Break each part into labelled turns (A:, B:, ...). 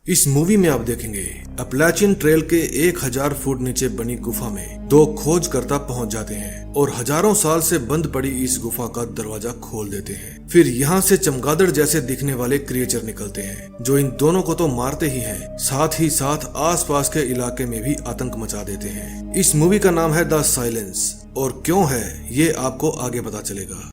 A: इस मूवी में आप देखेंगे अपैलेचियन ट्रेल के 1000 फुट नीचे बनी गुफा में दो खोजकर्ता पहुंच जाते हैं और हजारों साल से बंद पड़ी इस गुफा का दरवाजा खोल देते हैं। फिर यहाँ से चमगादड़ जैसे दिखने वाले क्रिएचर निकलते हैं जो इन दोनों को तो मारते ही हैं, साथ ही साथ आसपास के इलाके में भी आतंक मचा देते हैं। इस मूवी का नाम है द साइलेंस और क्यों है ये आपको आगे पता चलेगा।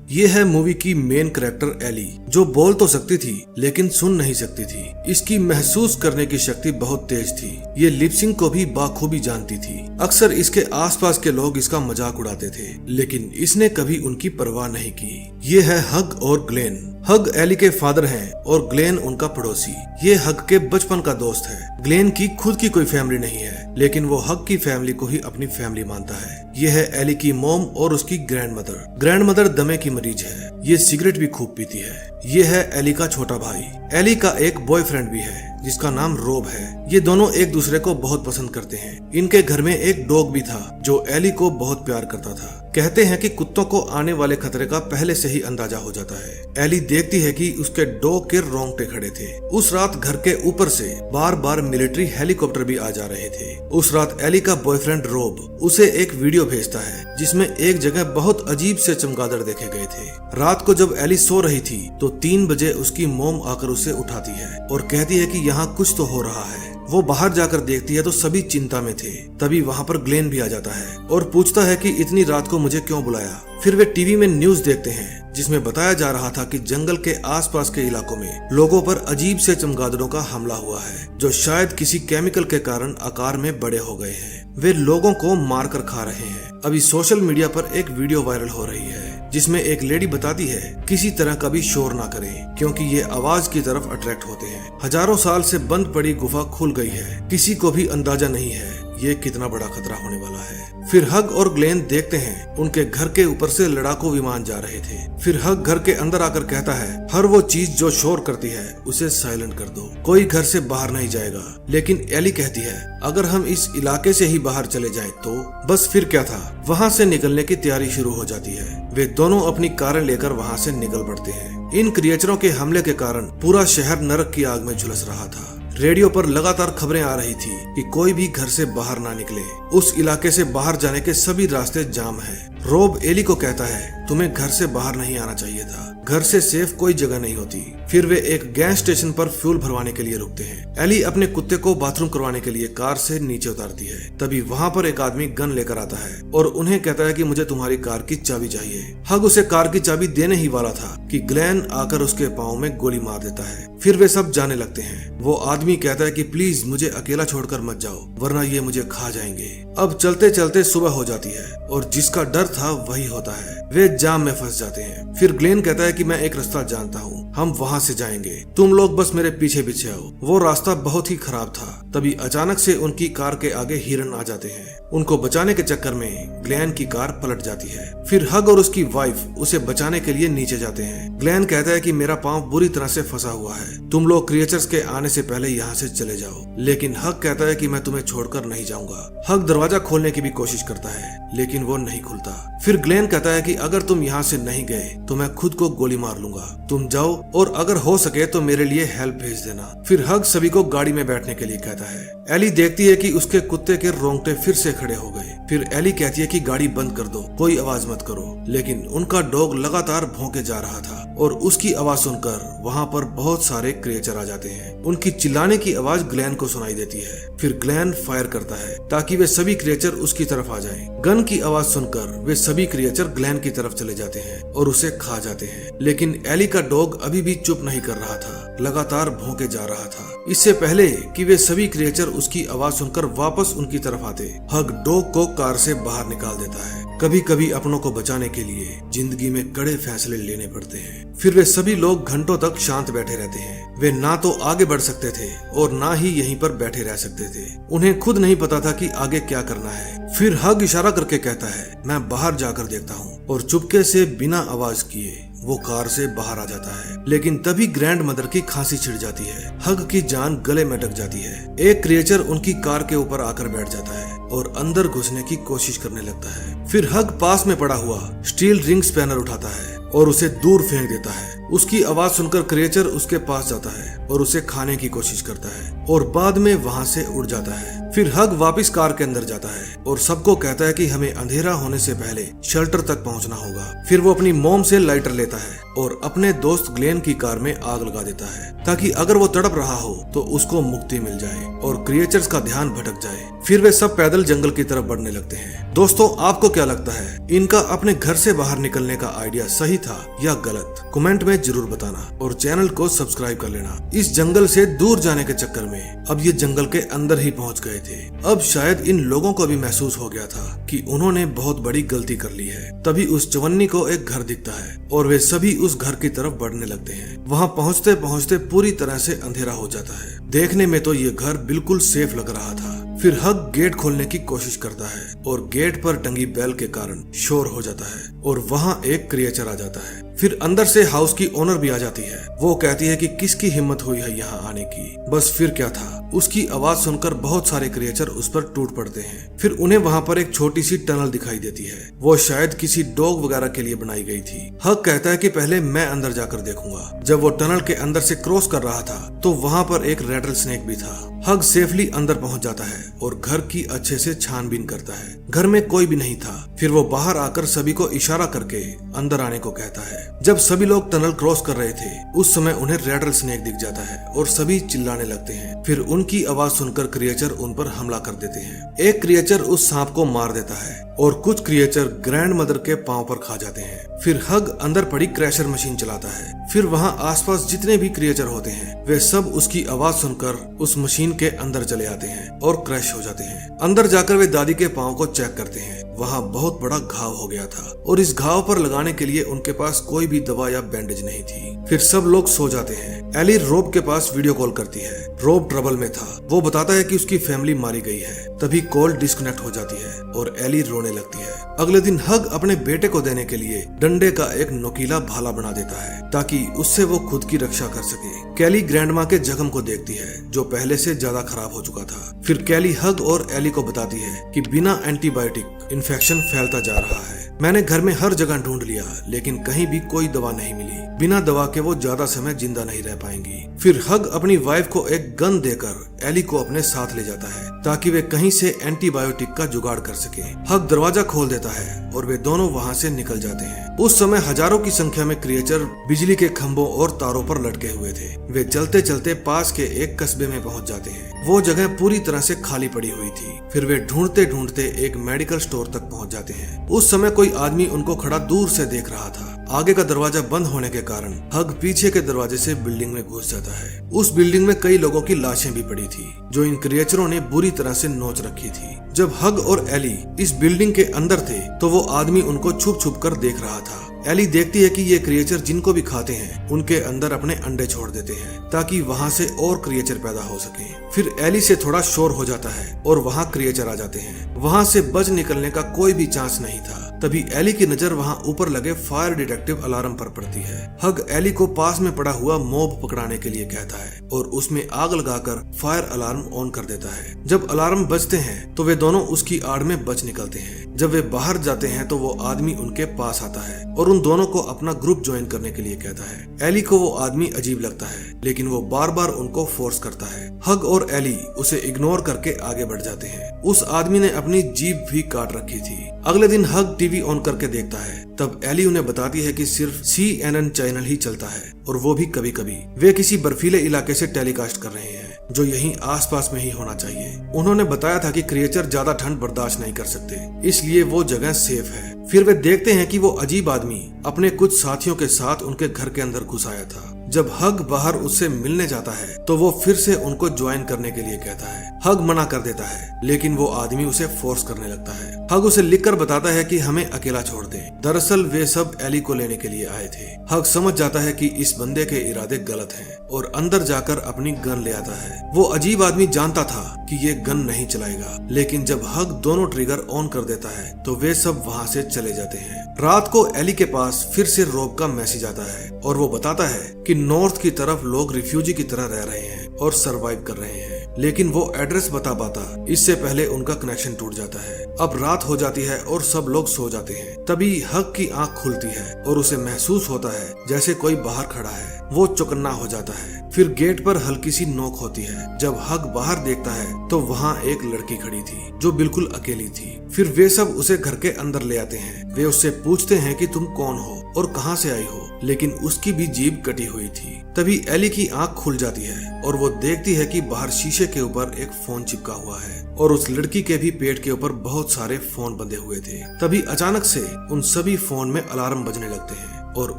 A: ये है मूवी की मेन कैरेक्टर एली, जो बोल तो सकती थी लेकिन सुन नहीं सकती थी। इसकी महसूस करने की शक्ति बहुत तेज थी। ये लिपसिंग को भी बाखूबी जानती थी। अक्सर इसके आसपास के लोग इसका मजाक उड़ाते थे, लेकिन इसने कभी उनकी परवाह नहीं की। ये है हग और ग्लेन। हग एली के फादर हैं और ग्लेन उनका पड़ोसी। ये हग के बचपन का दोस्त है। ग्लेन की खुद की कोई फैमिली नहीं है, लेकिन वो हग की फैमिली को ही अपनी फैमिली मानता है। ये है एली की मॉम और उसकी ग्रैंडमदर। ग्रैंडमदर दमे की मरीज है। ये सिगरेट भी खूब पीती है। ये है एली का छोटा भाई। एली का एक बॉयफ्रेंड भी है जिसका नाम रोब है। ये दोनों एक दूसरे को बहुत पसंद करते हैं। इनके घर में एक डॉग भी था जो एली को बहुत प्यार करता था। कहते हैं कि कुत्तों को आने वाले खतरे का पहले से ही अंदाजा हो जाता है। एली देखती है कि उसके डॉग के रोंगटे खड़े थे। उस रात घर के ऊपर से बार बार मिलिट्री हेलीकॉप्टर भी आ जा रहे थे। उस रात एली का बॉयफ्रेंड रोब उसे एक वीडियो भेजता है जिसमें एक जगह बहुत अजीब से चमगादड़ देखे गए थे। रात को जब एली सो रही थी तो 3 बजे उसकी मॉम आकर उसे उठाती है और कहती है कि यहाँ कुछ तो हो रहा है। वो बाहर जाकर देखती है तो सभी चिंता में थे। तभी वहाँ पर ग्लेन भी आ जाता है और पूछता है कि इतनी रात को मुझे क्यों बुलाया। फिर वे टीवी में न्यूज देखते हैं जिसमें बताया जा रहा था कि जंगल के आसपास के इलाकों में लोगों पर अजीब से चमगादड़ों का हमला हुआ है जो शायद किसी केमिकल के कारण आकार में बड़े हो गए हैं। वे लोगों को मारकर खा रहे हैं। अभी सोशल मीडिया पर एक वीडियो वायरल हो रही है जिसमें एक लेडी बताती है किसी तरह का भी शोर ना करें क्योंकि ये आवाज की तरफ अट्रैक्ट होते हैं। हजारों साल से बंद पड़ी गुफा खुल गई है। किसी को भी अंदाजा नहीं है ये कितना बड़ा खतरा होने वाला है। फिर हग और ग्लेन देखते हैं उनके घर के ऊपर से लड़ाकू विमान जा रहे थे। फिर हग घर के अंदर आकर कहता है हर वो चीज जो शोर करती है उसे साइलेंट कर दो, कोई घर से बाहर नहीं जाएगा। लेकिन एली कहती है अगर हम इस इलाके से ही बाहर चले जाएं तो बस फिर क्या था। वहाँ से निकलने की तैयारी शुरू हो जाती है। वे दोनों अपनी कारें लेकर वहाँ से निकल पड़ते हैं। इन क्रिएचरों के हमले के कारण पूरा शहर नरक की आग में झुलस रहा था। रेडियो पर लगातार खबरें आ रही थी कि कोई भी घर से बाहर ना निकले। उस इलाके से बाहर जाने के सभी रास्ते जाम हैं। रोब एली को कहता है तुम्हें घर से बाहर नहीं आना चाहिए था, घर से सेफ कोई जगह नहीं होती। फिर वे एक गैस स्टेशन पर फ्यूल भरवाने के लिए रुकते हैं। एली अपने कुत्ते को बाथरूम करवाने के लिए कार से नीचे उतारती है। तभी वहाँ पर एक आदमी गन लेकर आता है और उन्हें कहता है कि मुझे तुम्हारी कार की चाबी चाहिए। हग उसे कार की चाबी देने ही वाला था कि ग्लेन आकर उसके पाँव में गोली मार देता है। फिर वे सब जाने लगते हैं। वो आदमी कहता है कि प्लीज मुझे अकेला छोड़कर मत जाओ वरना ये मुझे खा जाएंगे। अब चलते चलते सुबह हो जाती है और जिसका डर था वही होता है। वे जाम में फंस जाते हैं। फिर ग्लेन कहता है कि मैं एक रास्ता जानता हूँ, हम वहाँ से जाएंगे, तुम लोग बस मेरे पीछे पीछे आओ। वो रास्ता बहुत ही खराब था। तभी अचानक से उनकी कार के आगे हिरन आ जाते हैं। उनको बचाने के चक्कर में ग्लेन की कार पलट जाती है। फिर हग और उसकी वाइफ उसे बचाने के लिए नीचे जाते हैं। ग्लेन कहता है कि मेरा पाँव बुरी तरह से फंसा हुआ है, तुम लोग क्रिएचर्स के आने से पहले यहाँ से चले जाओ। लेकिन हग कहता है कि मैं तुम्हें छोड़कर नहीं जाऊंगा। हग दरवाजा खोलने की भी कोशिश करता है लेकिन वो नहीं खुलता। फिर ग्लेन कहता है कि अगर तुम यहाँ से नहीं गए तो मैं खुद को गोली मार लूंगा, तुम जाओ और अगर हो सके तो मेरे लिए हेल्प भेज देना। फिर हग सभी को गाड़ी में बैठने के लिए कहता है। एली देखती है कि उसके कुत्ते के रोंगटे फिर से खड़े हो गए। फिर एली कहती है कि गाड़ी बंद कर दो, कोई आवाज मत करो। लेकिन उनका डॉग लगातार भौंके जा रहा था और उसकी आवाज सुनकर वहाँ पर बहुत सारे क्रिएचर आ जाते हैं। उनकी चिल्लाने की आवाज ग्लेन को सुनाई देती है। फिर ग्लेन फायर करता है ताकि वे सभी क्रिएचर उसकी तरफ आ जाएं। गन की आवाज सुनकर वे सभी क्रिएचर ग्लेन की तरफ चले जाते हैं और उसे खा जाते हैं। लेकिन एली का डॉग अभी भी चुप नहीं कर रहा था, लगातार भौंके जा रहा था। इससे पहले कि वे सभी क्रिएचर उसकी आवाज सुनकर वापस उनकी तरफ आते, हग डॉग को कार से बाहर निकाल देता है। कभी कभी अपनों को बचाने के लिए जिंदगी में कड़े फैसले लेने पड़ते हैं। फिर वे सभी लोग घंटों तक शांत बैठे रहते हैं। वे ना तो आगे बढ़ सकते थे और ना ही यहीं पर बैठे रह सकते थे। उन्हें खुद नहीं पता था कि आगे क्या करना है। फिर हग इशारा करके कहता है मैं बाहर जाकर देखता हूँ और चुपके से बिना आवाज किए वो कार से बाहर आ जाता है। लेकिन तभी ग्रैंड मदर की खांसी छिड़ जाती है। हग की जान गले में अटक जाती है। एक क्रिएचर उनकी कार के ऊपर आकर बैठ जाता है। और अंदर घुसने की कोशिश करने लगता है। फिर हग पास में पड़ा हुआ स्टील रिंग स्पैनर उठाता है और उसे दूर फेंक देता है। उसकी आवाज सुनकर क्रिएचर उसके पास जाता है और उसे खाने की कोशिश करता है और बाद में वहां से उड़ जाता है। फिर हग वापस कार के अंदर जाता है और सबको कहता है कि हमें अंधेरा होने से पहले शेल्टर तक पहुंचना होगा। फिर वो अपनी मॉम से लाइटर लेता है और अपने दोस्त ग्लेन की कार में आग लगा देता है ताकि अगर वो तड़प रहा हो तो उसको मुक्ति मिल जाए और क्रिएचर्स का ध्यान भटक जाए। फिर वे सब पैदल जंगल की तरफ बढ़ने लगते हैं। दोस्तों, आपको क्या लगता है, इनका अपने घर से बाहर निकलने का आइडिया सही था या गलत? कमेंट में जरूर बताना और चैनल को सब्सक्राइब कर लेना। इस जंगल से दूर जाने के चक्कर में अब ये जंगल के अंदर ही पहुंच गए थे। अब शायद इन लोगों को भी महसूस हो गया था कि उन्होंने बहुत बड़ी गलती कर ली है। तभी उस चवन्नी को एक घर दिखता है और वे सभी उस घर की तरफ बढ़ने लगते हैं। वहाँ पहुँचते पहुँचते पूरी तरह से अंधेरा हो जाता है। देखने में तो ये घर बिल्कुल सेफ लग रहा था। फिर हग गेट खोलने की कोशिश करता है और गेट पर टंगी बेल के कारण शोर हो जाता है और वहाँ एक क्रिएचर आ जाता है। फिर अंदर से हाउस की ओनर भी आ जाती है। वो कहती है कि किसकी हिम्मत हुई है यहाँ आने की। बस फिर क्या था, उसकी आवाज सुनकर बहुत सारे क्रिएचर उस पर टूट पड़ते हैं। फिर उन्हें वहाँ पर एक छोटी सी टनल दिखाई देती है। वो शायद किसी डॉग वगैरह के लिए बनाई गई थी। हग कहता है कि पहले मैं अंदर जाकर देखूंगा। जब वो टनल के अंदर से क्रॉस कर रहा था तो वहाँ पर एक रेटल स्नेक भी था। हग सेफली अंदर पहुंच जाता है और घर की अच्छे से छानबीन करता है। घर में कोई भी नहीं था। फिर वो बाहर आकर सभी को इशारा करके अंदर आने को कहता है। जब सभी लोग टनल क्रॉस कर रहे थे उस समय उन्हें रेटल स्नेक दिख जाता है और सभी चिल्लाने लगते हैं। फिर उनकी आवाज सुनकर क्रिएचर उन पर हमला कर देते हैं। एक क्रिएचर उस सांप को मार देता है और कुछ क्रिएचर ग्रैंड मदर के पांव पर खा जाते हैं। फिर हग अंदर पड़ी क्रैशर मशीन चलाता है। फिर वहाँ आसपास जितने भी क्रिएचर होते हैं वे सब उसकी आवाज सुनकर उस मशीन के अंदर चले आते हैं और क्रैश हो जाते हैं। अंदर जाकर वे दादी के पांव को चेक करते हैं। वहाँ बहुत बड़ा घाव हो गया था और इस घाव पर लगाने के लिए उनके पास कोई भी दवा या बैंडेज नहीं थी। फिर सब लोग सो जाते हैं। एली रोब के पास वीडियो कॉल करती है। रोब ट्रबल में था। वो बताता है कि उसकी फैमिली मारी गई है। तभी कॉल डिस्कनेक्ट हो जाती है और एली रोने लगती है। अगले दिन हग अपने बेटे को देने के लिए डंडे का एक नुकीला भाला बना देता है ताकि उससे वो खुद की रक्षा कर सके। कैली ग्रैंडमा के जख्म को देखती है जो पहले से ज्यादा खराब हो चुका था। फिर कैली हग और एली को बताती है कि बिना एंटीबायोटिक इन्फेक्शन फैलता जा रहा है। मैंने घर में हर जगह ढूंढ लिया लेकिन कहीं भी कोई दवा नहीं मिली। बिना दवा के वो ज्यादा समय जिंदा नहीं रह पाएंगी। फिर हग अपनी वाइफ को एक गन देकर एली को अपने साथ ले जाता है ताकि वे कहीं से एंटीबायोटिक का जुगाड़ कर सके। हग दरवाजा खोल देता है और वे दोनों वहाँ से निकल जाते हैं। उस समय हजारों की संख्या में क्रिएचर बिजली के खंभों और तारों पर लटके हुए थे। वे चलते चलते पास के एक कस्बे में पहुँच जाते हैं। वो जगह पूरी तरह से खाली पड़ी हुई थी। फिर वे ढूंढते ढूंढते एक मेडिकल स्टोर तक पहुँच जाते हैं। उस समय कोई आदमी उनको खड़ा दूर से देख रहा था। आगे का दरवाजा बंद होने के कारण हग पीछे के दरवाजे से बिल्डिंग में घुस जाता है। उस बिल्डिंग में कई लोगों की लाशें भी पड़ी थी जो इन क्रिएचरों ने बुरी तरह से नोच रखी थी। जब हग और एली इस बिल्डिंग के अंदर थे तो वो आदमी उनको छुप छुप कर देख रहा था। एली देखती है कि ये क्रिएचर जिनको भी खाते हैं उनके अंदर अपने अंडे छोड़ देते हैं ताकि वहाँ से और क्रिएचर पैदा हो सके। फिर एली से थोड़ा शोर हो जाता है और वहाँ क्रिएचर आ जाते हैं। वहाँ से बच निकलने का कोई भी चांस नहीं था। तभी एली की नजर वहाँ ऊपर लगे फायर डिटेक्टिव अलार्म पर पड़ती है। हग एली को पास में पड़ा हुआ मॉब पकड़ाने के लिए कहता है और उसमें आग लगाकर फायर अलार्म ऑन कर देता है। जब अलार्म बजते हैं तो वे दोनों उसकी आड़ में बच निकलते हैं। जब वे बाहर जाते हैं तो वो आदमी उनके पास आता है और उन दोनों को अपना ग्रुप ज्वाइन करने के लिए कहता है। एली को वो आदमी अजीब लगता है लेकिन वो बार बार उनको फोर्स करता है। हग और एली उसे इग्नोर करके आगे बढ़ जाते हैं। उस आदमी ने अपनी जीभ भी काट रखी थी। अगले दिन हग टीवी ऑन करके देखता है। तब एली उन्हें बताती है कि सिर्फ CNN चैनल ही चलता है और वो भी कभी कभी। वे किसी बर्फीले इलाके से टेलीकास्ट कर रहे हैं जो यहीं आसपास में ही होना चाहिए। उन्होंने बताया था कि क्रिएचर ज्यादा ठंड बर्दाश्त नहीं कर सकते इसलिए वो जगह सेफ है। फिर वे देखते हैं कि वो अजीब आदमी अपने कुछ साथियों के साथ उनके घर के अंदर घुस आया था। जब हग बाहर उससे मिलने जाता है तो वो फिर से उनको ज्वाइन करने के लिए कहता है। हग मना कर देता है लेकिन वो आदमी उसे फोर्स करने लगता है। हग उसे लिखकर बताता है कि हमें अकेला छोड़ दे। दरअसल वे सब एली को लेने के लिए आए थे। हग समझ जाता है कि इस बंदे के इरादे गलत हैं और अंदर जाकर अपनी गन ले आता है। वो अजीब आदमी जानता था कि ये गन नहीं चलाएगा लेकिन जब हग दोनों ट्रिगर ऑन कर देता है तो वे सब वहाँ से चले जाते हैं। रात को एली के पास फिर से रोब का मैसेज आता है और वो बताता है कि नॉर्थ की तरफ लोग रिफ्यूजी की तरह रह रहे हैं और सरवाइव कर रहे हैं। लेकिन वो एड्रेस बता पाता इससे पहले उनका कनेक्शन टूट जाता है। अब रात हो जाती है और सब लोग सो जाते हैं। तभी हक की आंख खुलती है और उसे महसूस होता है जैसे कोई बाहर खड़ा है। वो चौकन्ना हो जाता है। फिर गेट पर हल्की सी नोक होती है। जब हक बाहर देखता है तो वहाँ एक लड़की खड़ी थी जो बिल्कुल अकेली थी। फिर वे सब उसे घर के अंदर ले आते हैं। वे उससे पूछते हैं कि तुम कौन हो और कहाँ से आई हो, लेकिन उसकी भी जीभ कटी हुई थी। तभी एली की आंख खुल जाती है और वो देखती है कि बाहर शीशे के ऊपर एक फोन चिपका हुआ है और उस लड़की के भी पेट के ऊपर बहुत सारे फोन बंधे हुए थे। तभी अचानक से उन सभी फोन में अलार्म बजने लगते हैं और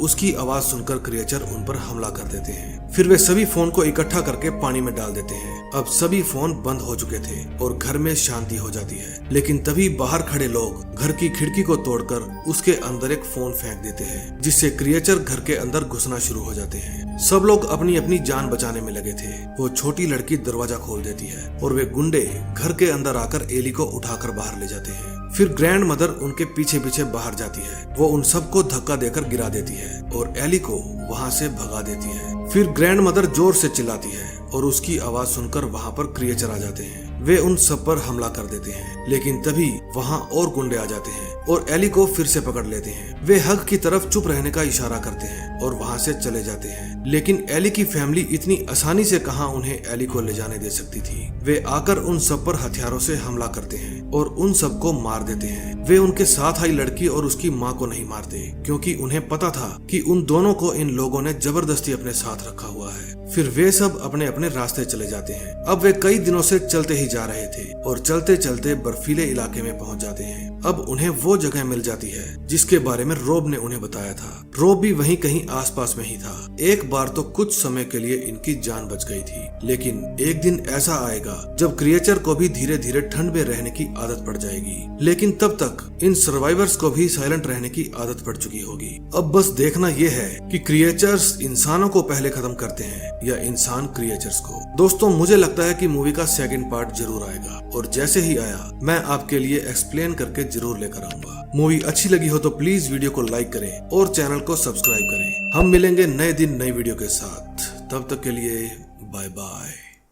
A: उसकी आवाज सुनकर क्रिएचर उन पर हमला कर देते हैं। फिर वे सभी फोन को इकट्ठा करके पानी में डाल देते हैं। अब सभी फोन बंद हो चुके थे और घर में शांति हो जाती है। लेकिन तभी बाहर खड़े लोग घर की खिड़की को तोड़कर उसके अंदर एक फोन फेंक देते हैं, जिससे क्रिएचर घर के अंदर घुसना शुरू हो जाते हैं। सब लोग अपनी अपनी जान बचाने में लगे थे। वो छोटी लड़की दरवाजा खोल देती है और वे गुंडे घर के अंदर आकर एली को उठाकर बाहर ले जाते हैं। फिर ग्रैंड मदर उनके पीछे पीछे बाहर जाती है। वो उन सबको धक्का देकर गिरा देती है और एली को वहाँ से भगा देती है। फिर ग्रैंड मदर जोर से चिल्लाती है और उसकी आवाज सुनकर वहाँ पर क्रिएचर आ जाते हैं। वे उन सब पर हमला कर देते हैं, लेकिन तभी वहाँ और गुंडे आ जाते हैं और एली को फिर से पकड़ लेते हैं। वे हक की तरफ चुप रहने का इशारा करते हैं और वहाँ से चले जाते हैं। लेकिन एली की फैमिली इतनी आसानी से कहाँ उन्हें एली को ले जाने दे सकती थी। वे आकर उन सब पर हथियारों से हमला करते हैं और उन सबको मार देते हैं। वे उनके साथ आई लड़की और उसकी माँ को नहीं मारते, क्योंकि उन्हें पता था कि उन दोनों को इन लोगों ने जबरदस्ती अपने साथ रखा हुआ है। फिर वे सब अपने अपने रास्ते चले जाते हैं। अब वे कई दिनों से चलते ही जा रहे थे और चलते चलते बर्फीले इलाके में पहुंच जाते हैं। अब उन्हें वो जगह मिल जाती है जिसके बारे में रोब ने उन्हें बताया था। रोब भी वहीं कहीं आसपास में ही था। एक बार तो कुछ समय के लिए इनकी जान बच गई थी, लेकिन एक दिन ऐसा आएगा जब क्रिएचर को भी धीरे धीरे ठंड में रहने की आदत पड़ जाएगी। लेकिन तब तक इन सर्वाइवर्स को भी साइलेंट रहने की आदत पड़ चुकी होगी। अब बस देखना यह है कि क्रिएचर्स इंसानों को पहले खत्म करते हैं या इंसान क्रिएचर्स को। दोस्तों, मुझे लगता है कि मूवी का सेकंड पार्ट जरूर आएगा और जैसे ही आया मैं आपके लिए एक्सप्लेन करके जरूर लेकर आऊंगा। मूवी अच्छी लगी हो तो प्लीज वीडियो को लाइक करें और चैनल को सब्सक्राइब करें। हम मिलेंगे नए दिन नई वीडियो के साथ। तब तक के लिए बाय बाय।